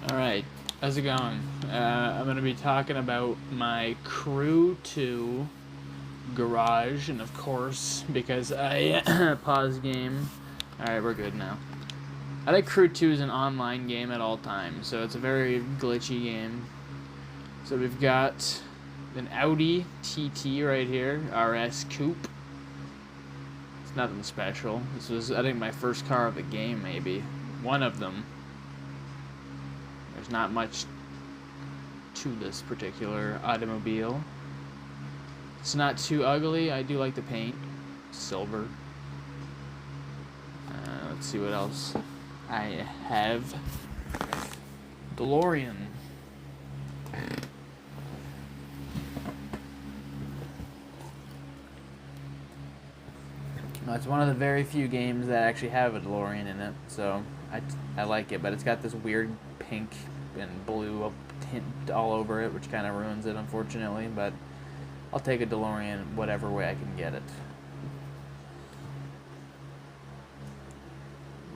Alright, how's it going? I'm going to be talking about my Crew 2 garage, and of course, because I paused game. Alright, we're good now. I think Crew 2 is an online game at all times, so it's a very glitchy game. So we've got an Audi TT right here, RS Coupe. It's nothing special. This was, I think, my first car of the game, maybe. One of them. There's not much to this particular automobile. It's not too ugly. I do like the paint. Silver. Let's see what else I have. DeLorean. It's one of the very few games that actually have a DeLorean in it, so I like it, but it's got this weird pink and blue tint all over it, which kind of ruins it, unfortunately, but I'll take a DeLorean whatever way I can get it.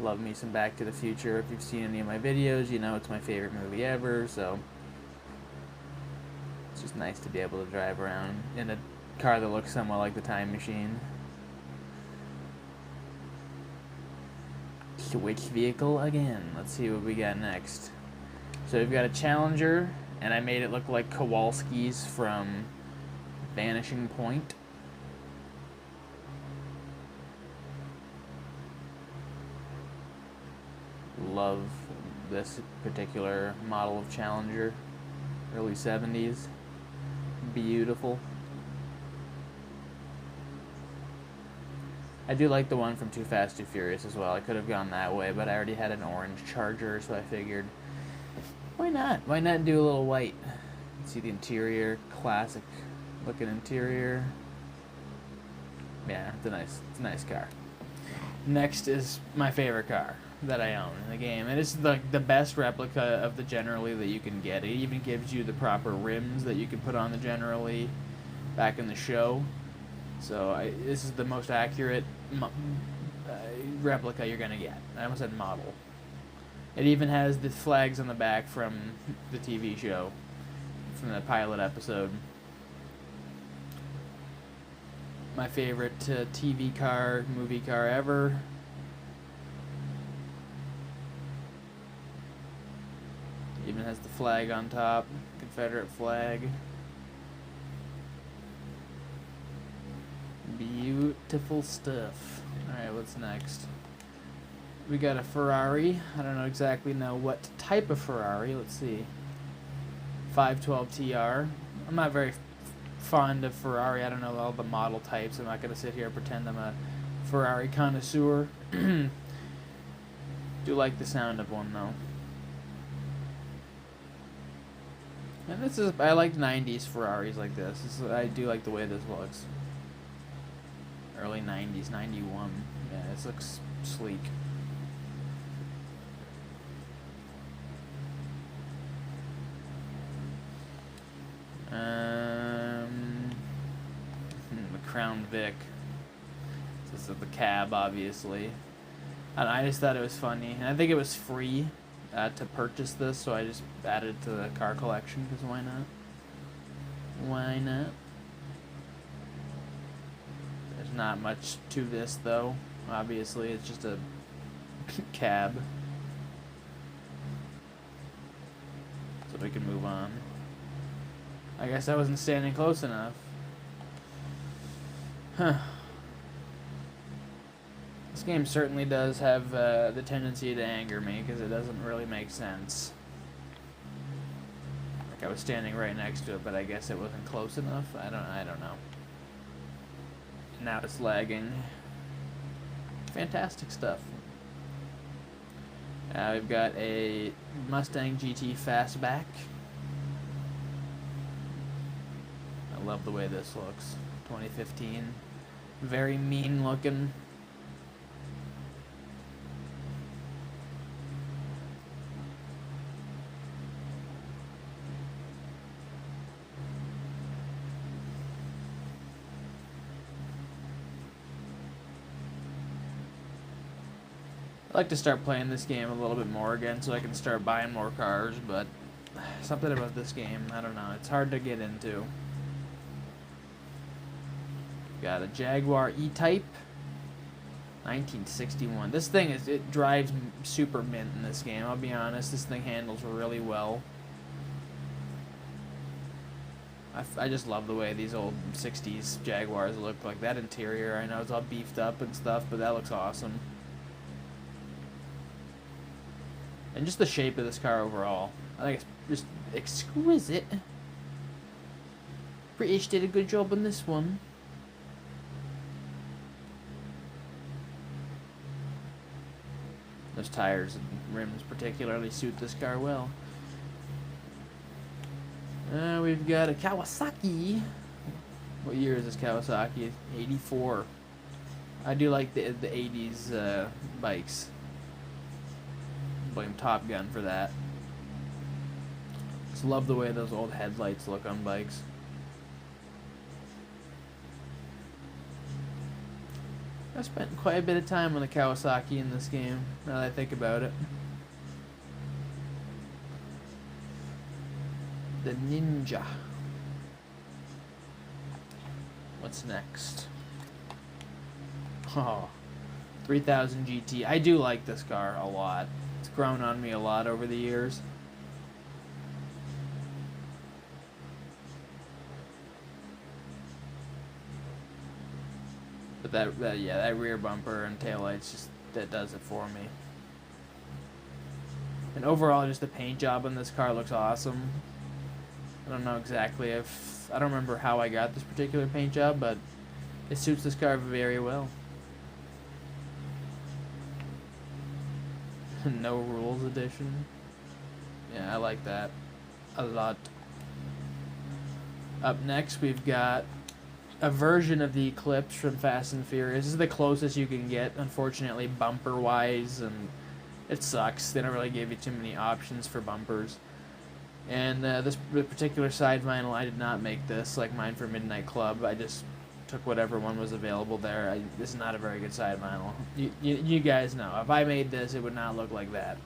Love me some Back to the Future. If you've seen any of my videos, you know it's my favorite movie ever, so it's just nice to be able to drive around in a car that looks somewhat like the Time Machine. Switch vehicle again. Let's see what we got next. So we've got a Challenger, and I made it look like Kowalski's from Vanishing Point. Love this particular model of Challenger. Early 70s. Beautiful. I do like the one from Too Fast, Too Furious as well. I could have gone that way, but I already had an orange Charger, so I figured, why not? Why not do a little white? See the interior, classic looking interior. Yeah, it's a nice car. Next is my favorite car that I own in the game, and it's the best replica of the Generally that you can get. It even gives you the proper rims that you can put on the Generally back in the show. So this is the most accurate replica you're going to get. I almost said model. It even has the flags on the back from the TV show, from the pilot episode. My favorite TV car, movie car ever. Even has the flag on top, Confederate flag. Beautiful stuff. Alright, what's next? We got a Ferrari. I don't exactly know what type of Ferrari. Let's see. 512 TR. I'm not very fond of Ferrari. I don't know all the model types. I'm not going to sit here and pretend I'm a Ferrari connoisseur. Do like the sound of one, though. And this is, I like 90s Ferraris like this. I do like the way this looks. Early 90s, 91. Yeah, this looks sleek. The Crown Vic. This is the cab, obviously. And I just thought it was funny. And I think it was free to purchase this, so I just added it to the car collection, because why not? Why not? There's not much to this, though. Obviously, it's just a cab. So we can move on. I guess I wasn't standing close enough. Huh. This game certainly does have the tendency to anger me, because it doesn't really make sense. Like I was standing right next to it, but I guess it wasn't close enough. I don't know. Now it's lagging. Fantastic stuff. We've got a Mustang GT Fastback. I love the way this looks. 2015. Very mean looking. I'd like to start playing this game a little bit more again so I can start buying more cars, but something about this game, I don't know, it's hard to get into. Got a Jaguar E-Type, 1961. This thing it drives super mint in this game, I'll be honest. This thing handles really well. I just love the way these old 60s Jaguars look. Like that interior, I know it's all beefed up and stuff, but that looks awesome. And just the shape of this car overall, I think it's just exquisite. British did a good job on this one. Those tires and rims particularly suit this car well. We've got a Kawasaki. What year is this Kawasaki? 84. I do like the 80s bikes. Blame Top Gun for that. Just love the way those old headlights look on bikes. I spent quite a bit of time on the Kawasaki in this game, now that I think about it. The Ninja. What's next? Oh, 3000 GT. I do like this car a lot. It's grown on me a lot over the years. But that rear bumper and taillights, just that does it for me. And overall, just the paint job on this car looks awesome. I don't know exactly if I don't remember how I got this particular paint job, but it suits this car very well. No Rules edition. Yeah, I like that a lot. Up next, we've got a version of the Eclipse from Fast and Furious. This is the closest you can get, unfortunately, bumper-wise, and it sucks. They don't really give you too many options for bumpers. And this particular side vinyl, I did not make this, like mine for Midnight Club. I just took whatever one was available there. This is not a very good side vinyl. You guys know, if I made this, it would not look like that.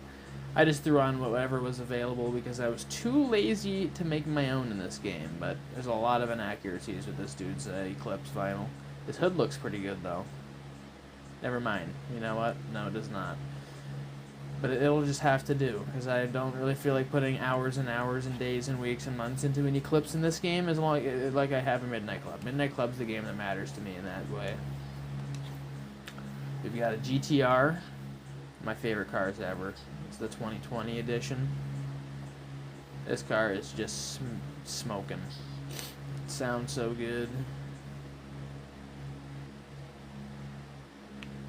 I just threw on whatever was available because I was too lazy to make my own in this game, but there's a lot of inaccuracies with this dude's Eclipse vinyl. His hood looks pretty good, though. Never mind. You know what? No, it does not. But it'll just have to do, because I don't really feel like putting hours and hours and days and weeks and months into an Eclipse in this game, as long like I have in Midnight Club. Midnight Club's the game that matters to me in that way. We've got a GTR, my favorite cars ever. It's the 2020 edition. This car is just smoking. It sounds so good.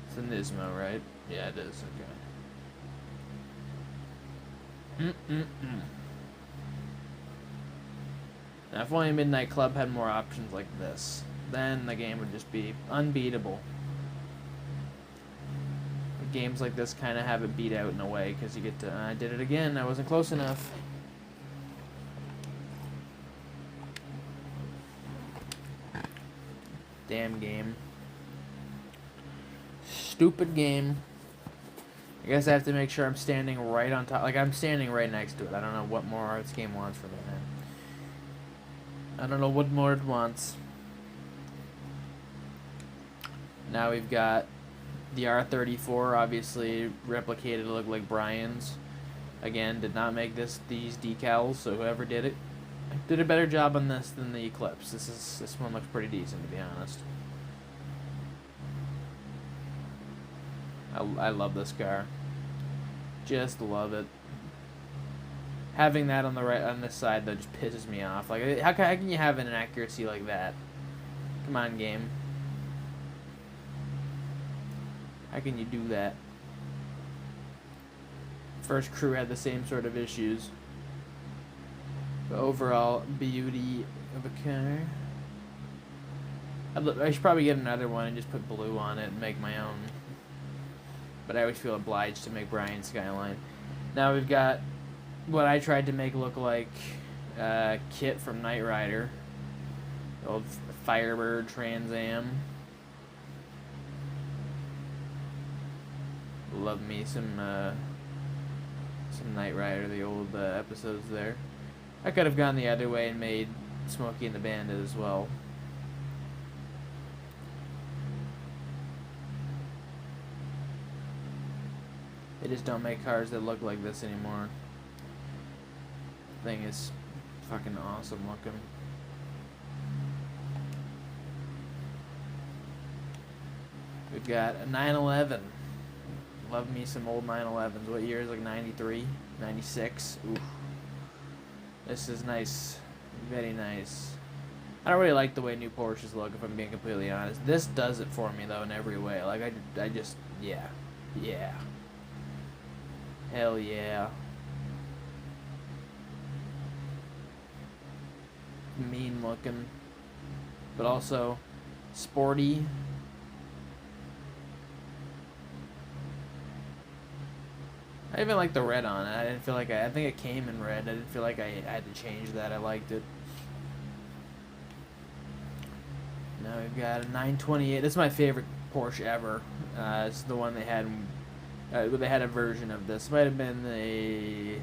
It's a Nismo, right? Yeah, it is. Okay. Now, if only Midnight Club had more options like this, then the game would just be unbeatable. Games like this kind of have it beat out in a way, because you get to, I did it again, I wasn't close enough. Damn game. Stupid game. I guess I have to make sure I'm standing right on top. Like, I'm standing right next to it. I don't know what more this game wants from me, man. I don't know what more it wants. Now we've got the R34, obviously replicated to look like Brian's. Again, did not make these decals, so whoever did it did a better job on this than the Eclipse. This one looks pretty decent, to be honest. I love this car. Just love it. Having that on this side, though, just pisses me off. Like, how can you have an inaccuracy like that? Come on, game. How can you do that? First crew had the same sort of issues. But overall, beauty of a car. I should probably get another one and just put blue on it and make my own. But I always feel obliged to make Brian's Skyline. Now we've got what I tried to make look like Kit from Knight Rider. The old Firebird Trans Am. Love me some Knight Rider, the old episodes there. I could have gone the other way and made Smokey and the Bandit as well. They just don't make cars that look like this anymore. Thing is fucking awesome looking. We've got a 911. Love me some old 911s. What year is it? Like 93? 96? Ooh. This is nice. Very nice. I don't really like the way new Porsches look, if I'm being completely honest. This does it for me, though, in every way. Like, I just, yeah. Yeah. Hell yeah. Mean looking. But also sporty. I even like the red on it. I didn't feel like I think it came in red. I didn't feel like I had to change that. I liked it. Now we've got a 928. This is my favorite Porsche ever. It's the one they had. They had a version of this. Might have been the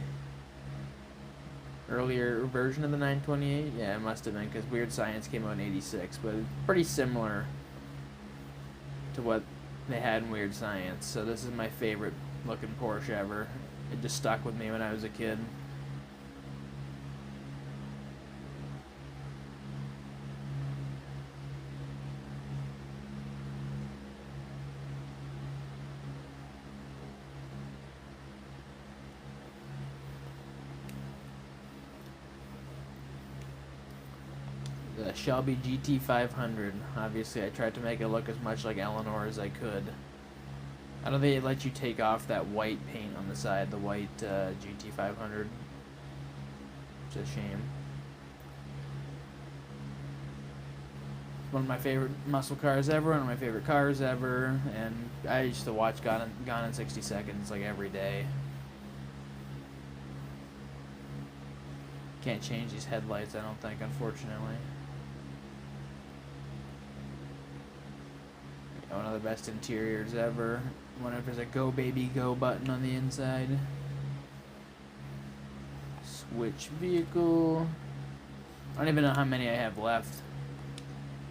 earlier version of the 928. Yeah, it must have been, because Weird Science came out in '86. But it's pretty similar to what they had in Weird Science. So this is my favorite looking Porsche ever. It just stuck with me when I was a kid. The Shelby GT 500. Obviously, I tried to make it look as much like Eleanor as I could. I don't think they let you take off that white paint on the side, the white GT 500. It's a shame. One of my favorite muscle cars ever, one of my favorite cars ever, and I used to watch Gone in 60 Seconds like every day. Can't change these headlights, I don't think, unfortunately. One of the best interiors ever. Wonder if there's a go baby go button on the inside. Switch vehicle. I don't even know how many I have left.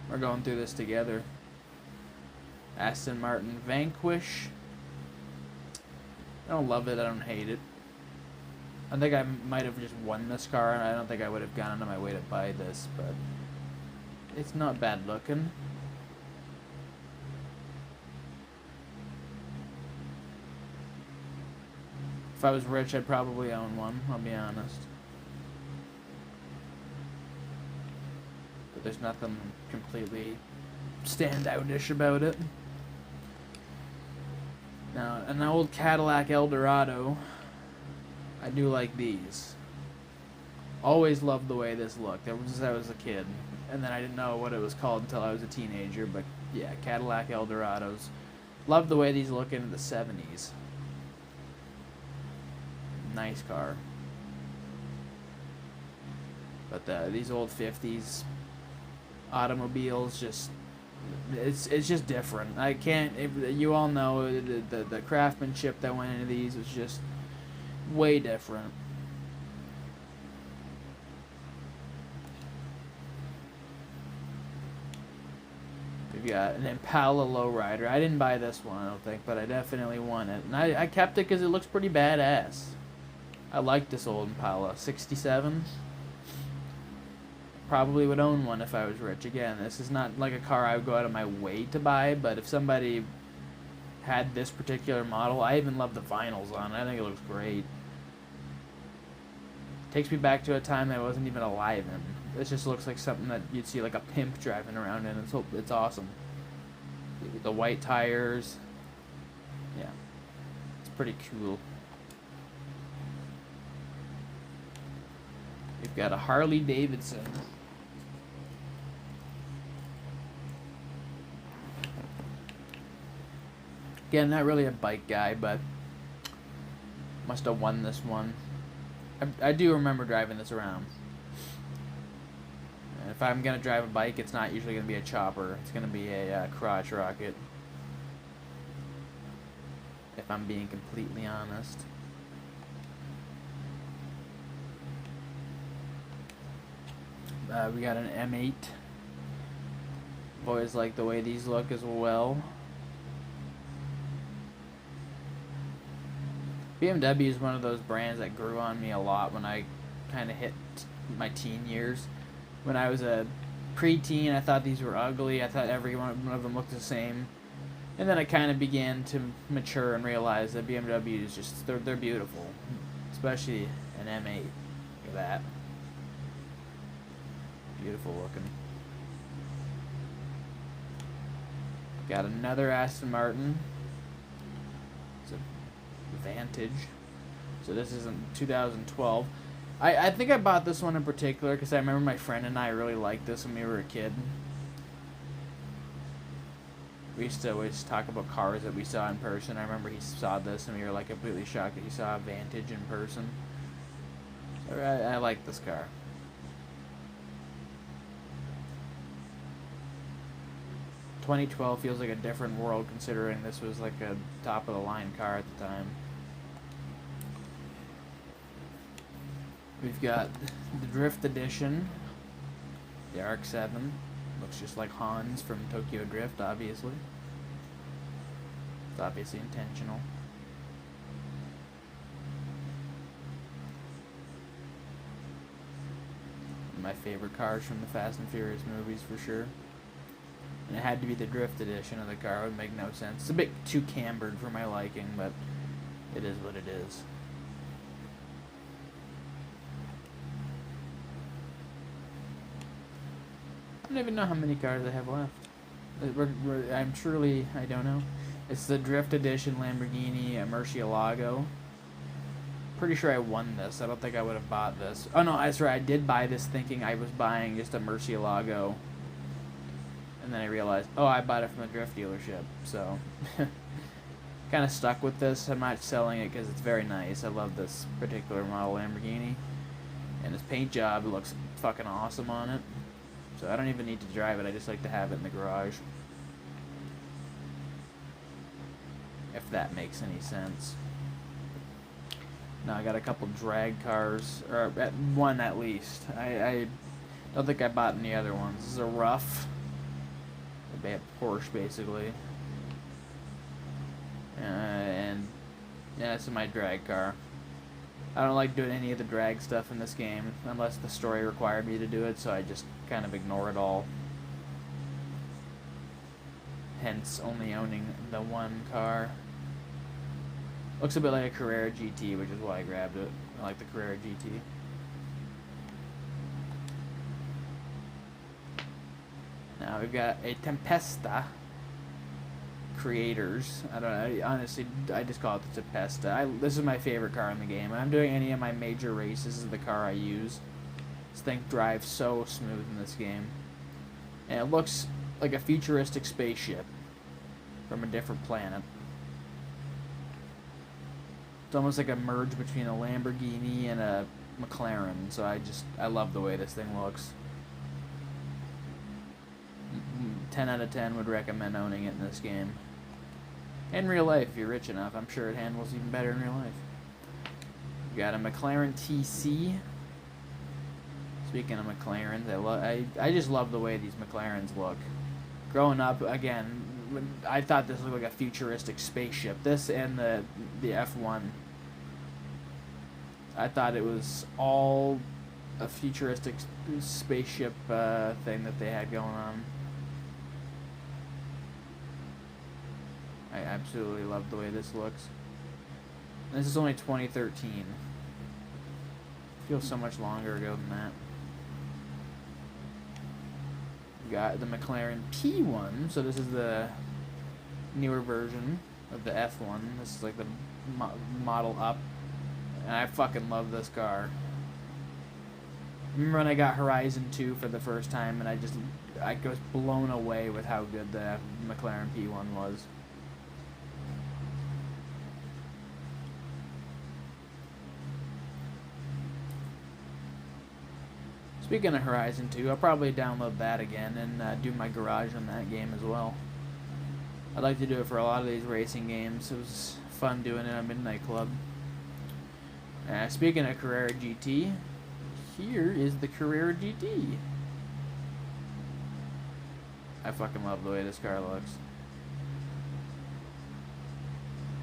We're going through this together. Aston Martin Vanquish. I don't love it, I don't hate it. I think I might have just won this car, and I don't think I would have gone out of my way to buy this, but it's not bad looking. If I was rich, I'd probably own one, I'll be honest. But there's nothing completely standout-ish about it. Now, an old Cadillac Eldorado. I do like these. Always loved the way this looked, ever since I was a kid. And then I didn't know what it was called until I was a teenager, but yeah, Cadillac Eldorados. Loved the way these look in the 70s. Nice car. But these old 50s automobiles, just it's just different. I can't. You all know the craftsmanship that went into these was just way different. We've got an Impala Lowrider. I didn't buy this one, I don't think, but I definitely want it. And I kept it because it looks pretty badass. I like this old Impala. 67. Probably would own one if I was rich. Again, this is not like a car I would go out of my way to buy, but if somebody had this particular model, I even love the vinyls on it. I think it looks great. Takes me back to a time that I wasn't even alive in. This just looks like something that you'd see like a pimp driving around in. It's awesome. The white tires. Yeah. It's pretty cool. We've got a Harley Davidson. Again, not really a bike guy, but must have won this one. I do remember driving this around. And if I'm going to drive a bike, it's not usually going to be a chopper. It's going to be a crotch rocket. if I'm being completely honest. We got an M8. Always like the way these look as well. BMW is one of those brands that grew on me a lot when I kind of hit my teen years. When I was a preteen, I thought these were ugly. I thought every one of them looked the same. And then I kind of began to mature and realize that BMWs just, they're beautiful. Especially an M8. Look at that. Beautiful looking. Got another Aston Martin. It's a Vantage. So this isn't 2012. I think I bought this one in particular because I remember my friend and I really liked this when we were a kid. We used to always talk about cars that we saw in person. I remember he saw this and we were like completely shocked that he saw a Vantage in person. So I like this car. $2012 feels like a different world considering this was like a top of the line car at the time. We've got the Drift Edition, the RX-7. Looks just like Hans from Tokyo Drift, obviously. It's obviously intentional. My favorite cars from the Fast and Furious movies for sure. And it had to be the Drift Edition of the car. It would make no sense. It's a bit too cambered for my liking, but it is what it is. I don't even know how many cars I have left. I don't know. It's the Drift Edition Lamborghini Murcielago. Pretty sure I won this. I don't think I would have bought this. Oh no, that's right. I did buy this thinking I was buying just a Murcielago. And then I realized, oh, I bought it from a drift dealership. So, kind of stuck with this. I'm not selling it because it's very nice. I love this particular model Lamborghini. And this paint job looks fucking awesome on it. So I don't even need to drive it. I just like to have it in the garage. If that makes any sense. Now I got a couple drag cars, or one at least. I don't think I bought any other ones. This is a rough. A Porsche basically. And yeah, this is my drag car. I don't like doing any of the drag stuff in this game unless the story required me to do it, so I just kind of ignore it all. Hence only owning the one car. Looks a bit like a Carrera GT, which is why I grabbed it. I like the Carrera GT. Now we've got a Tempesta Creators. I don't know. Honestly, I just call it the Tempesta. This is my favorite car in the game. When I'm doing any of my major races, this is the car I use. This thing drives so smooth in this game. And it looks like a futuristic spaceship from a different planet. It's almost like a merge between a Lamborghini and a McLaren. So I love the way this thing looks. 10 out of 10 would recommend owning it in this game. In real life, if you're rich enough, I'm sure it handles even better in real life. We got a McLaren TC. Speaking of McLarens, I just love the way these McLarens look. Growing up, again, I thought this looked like a futuristic spaceship. This and the F1. I thought it was all a futuristic spaceship thing that they had going on. I absolutely love the way this looks. And this is only 2013. Feels so much longer ago than that. We got the McLaren P1, so this is the newer version of the F1. This is like the model up. And I fucking love this car. I remember when I got Horizon 2 for the first time, and I was blown away with how good the McLaren P1 was. Speaking of Horizon 2, I'll probably download that again and do my garage on that game as well. I'd like to do it for a lot of these racing games. It was fun doing it at Midnight Club. Speaking of Carrera GT, here is the Carrera GT. I fucking love the way this car looks.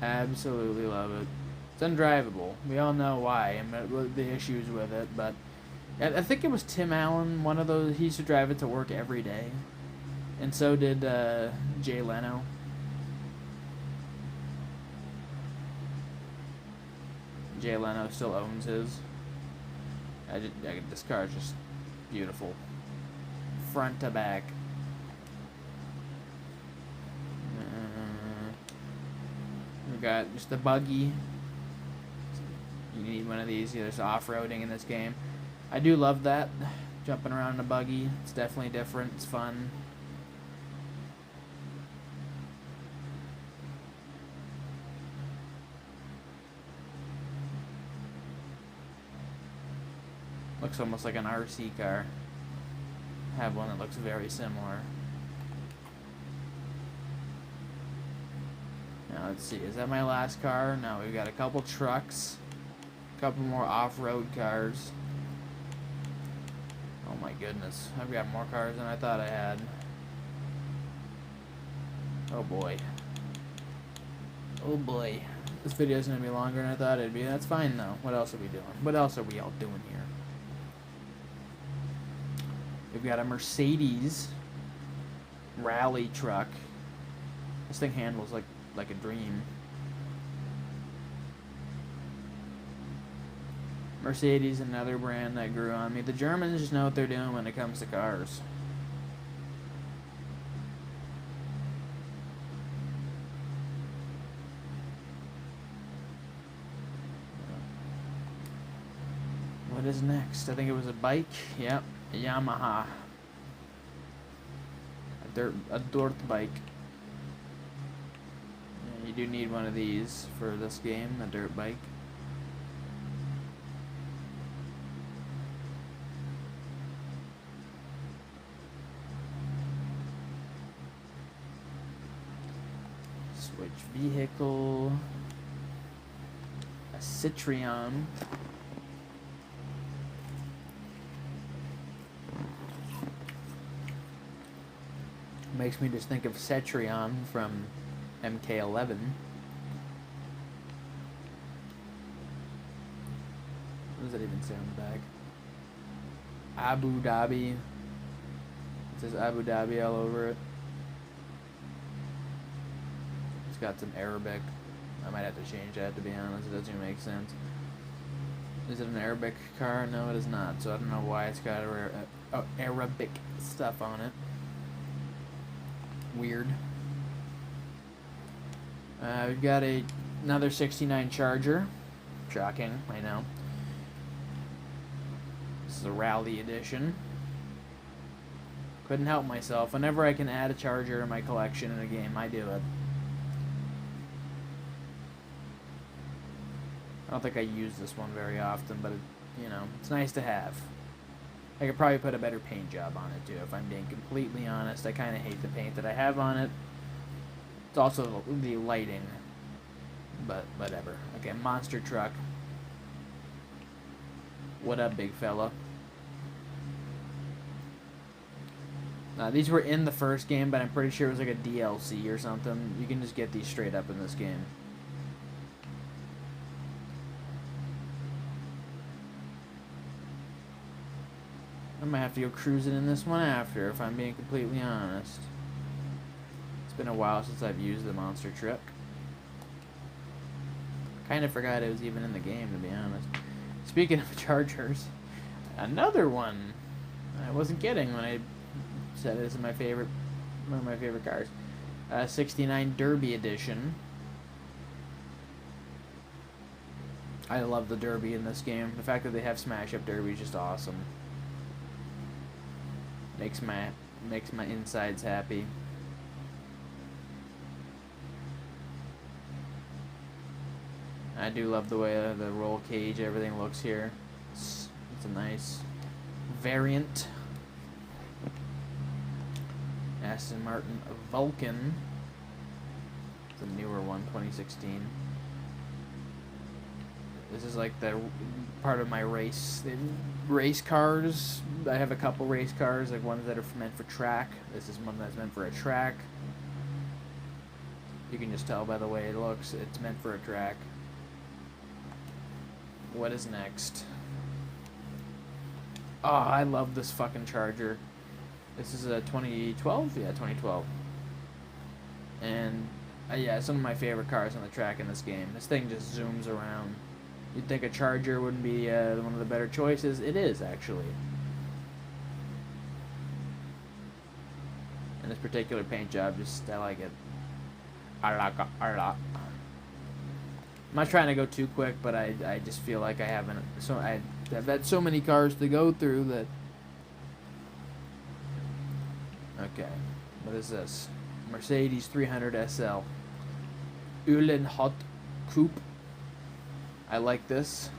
Absolutely love it. It's undrivable. We all know why and the issues with it, but I think it was Tim Allen, one of those. He used to drive it to work every day, and so did Jay Leno. Jay Leno still owns his. This car is just beautiful, front to back. We got just a buggy. You need one of these. There's off-roading in this game. I do love that, jumping around in a buggy. It's definitely different. It's fun. Looks almost like an RC car. I have one that looks very similar. Now let's see, is that my last car? No, we've got a couple trucks, a couple more off-road cars. Oh my goodness, I've got more cars than I thought I had. Oh boy. Oh boy. This video is going to be longer than I thought it'd be. That's fine though. What else are we doing? What else are we all doing here? We've got a Mercedes rally truck. This thing handles like a dream. Mercedes, another brand that grew on me. The Germans just know what they're doing when it comes to cars. What is next? I think it was a bike. Yep, a Yamaha. A dirt bike. Yeah, you do need one of these for this game, a dirt bike. Switch vehicle. A Citroen. Makes me just think of Cetrion from MK11. What does that even say on the back? Abu Dhabi. It says Abu Dhabi all over it. It's got some Arabic. I might have to change that, to be honest. It doesn't even make sense. Is it an Arabic car? No, it is not. So I don't know why it's got Arabic stuff on it. Weird. We've got another 69 Charger. Shocking, I know. This is a Rally Edition. Couldn't help myself. Whenever I can add a Charger in my collection in a game, I do it. I don't think I use this one very often, but it's nice to have. I could probably put a better paint job on it too, if I'm being completely honest. I kind of hate the paint that I have on it. It's also the lighting, but whatever. Okay, monster truck. What up, big fella? These were in the first game, but I'm pretty sure it was like a DLC or something. You can just get these straight up in this game. I might have to go cruising in this one after, if I'm being completely honest. It's been a while since I've used the monster truck. Kind of forgot it was even in the game, to be honest. Speaking of Chargers, another one I wasn't kidding when I said this is one of my favorite cars. 69 Derby Edition. I love the Derby in this game. The fact that they have Smash Up Derby is just awesome. Makes my insides happy. I do love the way the roll cage, everything looks here. It's a nice variant. Aston Martin Vulcan. the newer one, 2016. This is like the part of my race cars. I have a couple race cars, like ones that are meant for track. This is one that's meant for a track. You can just tell by the way it looks, it's meant for a track. What is next? Oh, I love this fucking Charger. This is a 2012? Yeah, 2012. And, yeah, it's some of my favorite cars on the track in this game. This thing just zooms around. You'd think a Charger wouldn't be one of the better choices. It is, actually. And this particular paint job, I like it. I like it a lot. I'm not trying to go too quick, but I just feel like I've had so many cars to go through that. Okay, what is this? Mercedes 300 SL. Uhlenhot Coupe. I like this.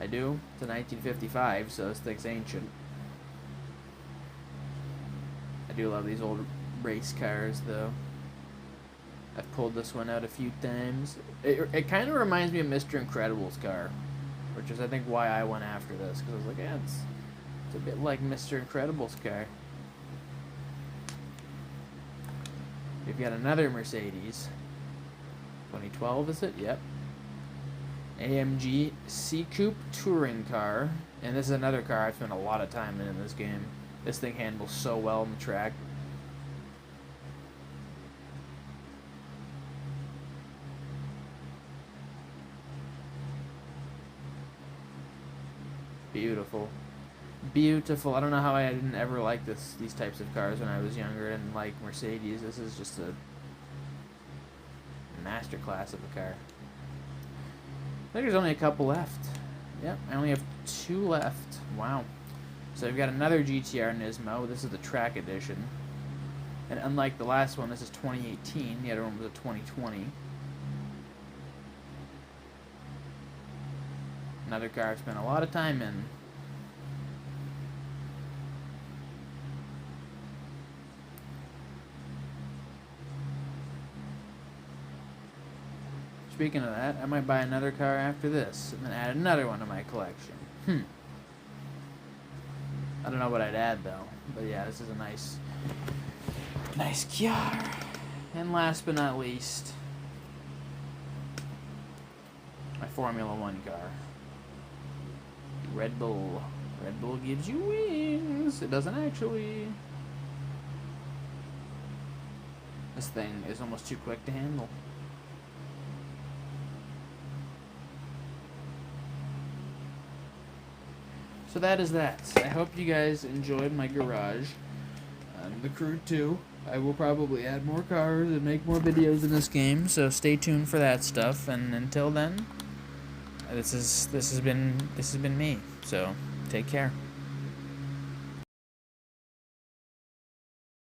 I do. It's a 1955, so this thing's ancient. I do love these old race cars, though. I've pulled this one out a few times. It kind of reminds me of Mr. Incredible's car, which is, I think, why I went after this, because I was like, yeah, it's a bit like Mr. Incredible's car. We've got another Mercedes. 2012, is it? Yep. AMG C-Coupe touring car. And this is another car I've spent a lot of time in this game. This thing handles so well on the track. Beautiful. Beautiful. I don't know how I didn't ever like these types of cars when I was younger and like Mercedes. This is just a masterclass of a car. I think there's only a couple left. Yep, I only have 2 left. Wow. So we've got another GTR Nismo. This is the track edition. And unlike the last one, this is 2018. The other one was a 2020. Another car I've spent a lot of time in. Speaking of that, I might buy another car after this and then add another one to my collection. I don't know what I'd add though, but yeah, this is a nice car. And last but not least, my Formula 1 car. Red Bull. Red Bull gives you wings. It doesn't actually. This thing is almost too quick to handle. So that is that. I hope you guys enjoyed my garage. The Crew 2. I will probably add more cars and make more videos in this game, so stay tuned for that stuff. And until then, this has been me. So take care.